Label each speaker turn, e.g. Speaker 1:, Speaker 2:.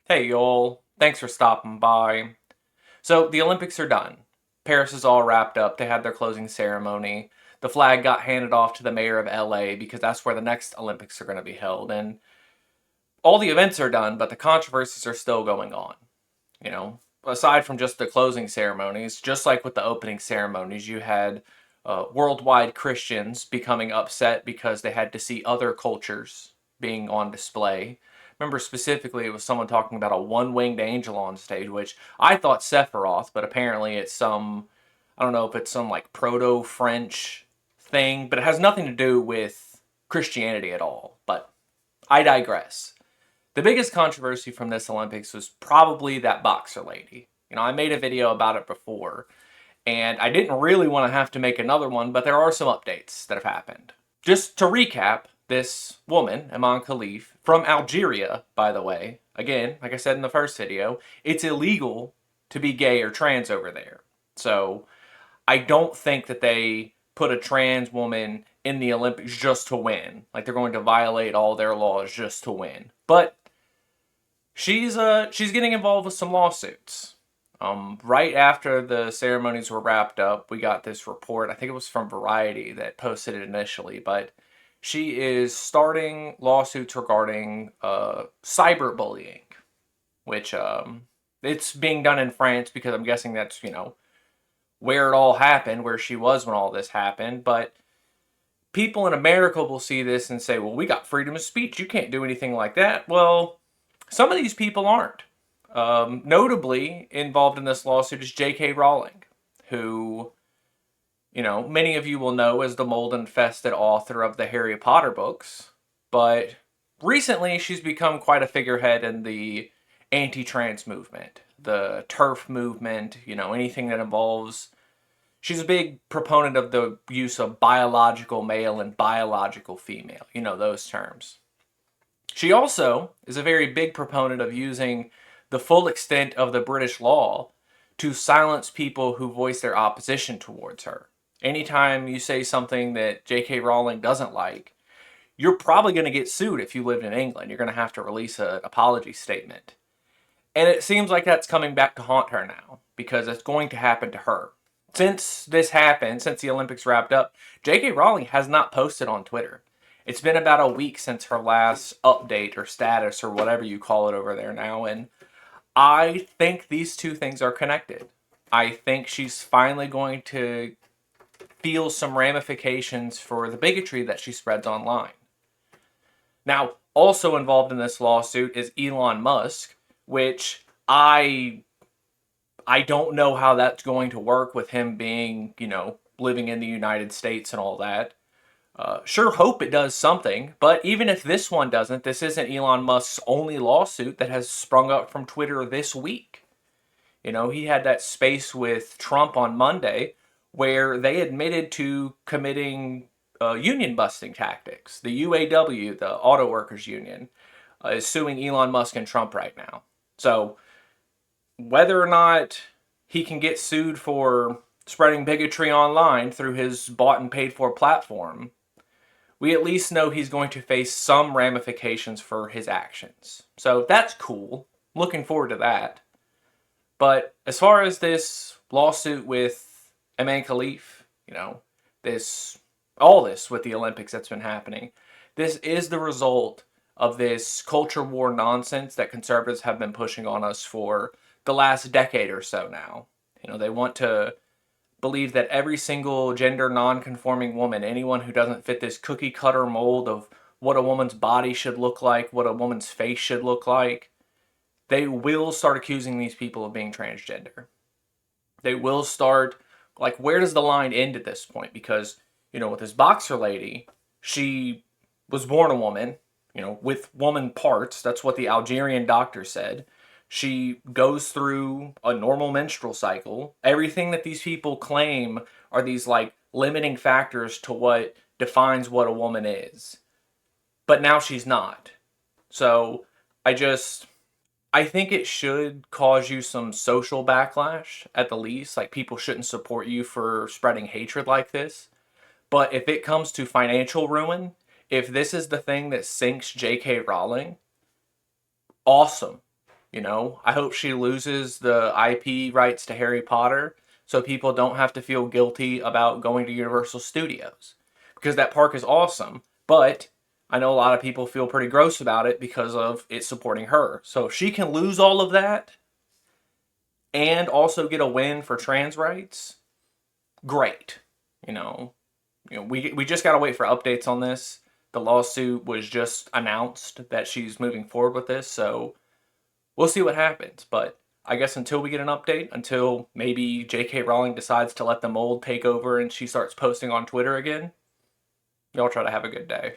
Speaker 1: Hey y'all, thanks for stopping by. So the Olympics are done. Paris is all wrapped up. They had their closing ceremony. The flag got handed off to the mayor of LA because that's where the next Olympics are going to be held. And all the events are done, but the controversies are still going on. Aside from just the closing ceremonies, just like with the opening ceremonies, you had worldwide Christians becoming upset because they had to see other cultures being on display. Remember specifically, it was someone talking about a one-winged angel on stage, which I thought Sephiroth, but apparently it's I don't know if it's some like proto-French thing, but it has nothing to do with Christianity at all. But I digress. The biggest controversy from this Olympics was probably that boxer lady. I made a video about it before, and I didn't really want to have to make another one, but there are some updates that have happened. Just to recap, this woman, Iman Khalif, from Algeria, by the way, again, like I said in the first video, it's illegal to be gay or trans over there. So I don't think that they put a trans woman in the Olympics just to win. Like they're going to violate all their laws just to win. But she's getting involved with some lawsuits. Right after the ceremonies were wrapped up, we got this report. I think it was from Variety that posted it initially, but she is starting lawsuits regarding cyberbullying, which it's being done in France because I'm guessing that's where it all happened, where she was when all this happened. But people in America will see this and say, "Well, we got freedom of speech. You can't do anything like that." Well, some of these people aren't. Notably involved in this lawsuit is J.K. Rowling, who, many of you will know as the mold-infested author of the Harry Potter books, but recently she's become quite a figurehead in the anti-trans movement, the TERF movement, anything that involves. She's a big proponent of the use of biological male and biological female, those terms. She also is a very big proponent of using the full extent of the British law to silence people who voice their opposition towards her. Anytime you say something that J.K. Rowling doesn't like, you're probably going to get sued if you lived in England. You're going to have to release an apology statement. And it seems like that's coming back to haunt her now, because it's going to happen to her. Since this happened, since the Olympics wrapped up, J.K. Rowling has not posted on Twitter. It's been about a week since her last update or status or whatever you call it over there now, and I think these two things are connected. I think she's finally going to feel some ramifications for the bigotry that she spreads online. Now, also involved in this lawsuit is Elon Musk, which I don't know how that's going to work with him being, living in the United States and all that. Sure hope it does something, but even if this one doesn't, this isn't Elon Musk's only lawsuit that has sprung up from Twitter this week. He had that space with Trump on Monday where they admitted to committing union busting tactics. The UAW, the Auto Workers Union, is suing Elon Musk and Trump right now. So whether or not he can get sued for spreading bigotry online through his bought and paid for platform, we at least know he's going to face some ramifications for his actions. So that's cool. Looking forward to that. But as far as this lawsuit with Iman Khalif, all this with the Olympics that's been happening, this is the result of this culture war nonsense that conservatives have been pushing on us for the last decade or so now. They want to believe that every single gender non-conforming woman, anyone who doesn't fit this cookie cutter mold of what a woman's body should look like, what a woman's face should look like, they will start accusing these people of being transgender. They will start, like, where does the line end at this point? Because, with this boxer lady, she was born a woman, with woman parts. That's what the Algerian doctor said. She goes through a normal menstrual cycle. Everything that these people claim are these like limiting factors to what defines what a woman is. But now she's not. So I think it should cause you some social backlash at the least. Like people shouldn't support you for spreading hatred like this. But if it comes to financial ruin, if this is the thing that sinks J.K. Rowling, awesome. You know, I hope she loses the IP rights to Harry Potter so people don't have to feel guilty about going to Universal Studios. Because that park is awesome, but I know a lot of people feel pretty gross about it because of it supporting her. So if she can lose all of that and also get a win for trans rights, great. You know, we just got to wait for updates on this. The lawsuit was just announced that she's moving forward with this, so we'll see what happens. But I guess until we get an update, until maybe J.K. Rowling decides to let the mold take over and she starts posting on Twitter again, y'all try to have a good day.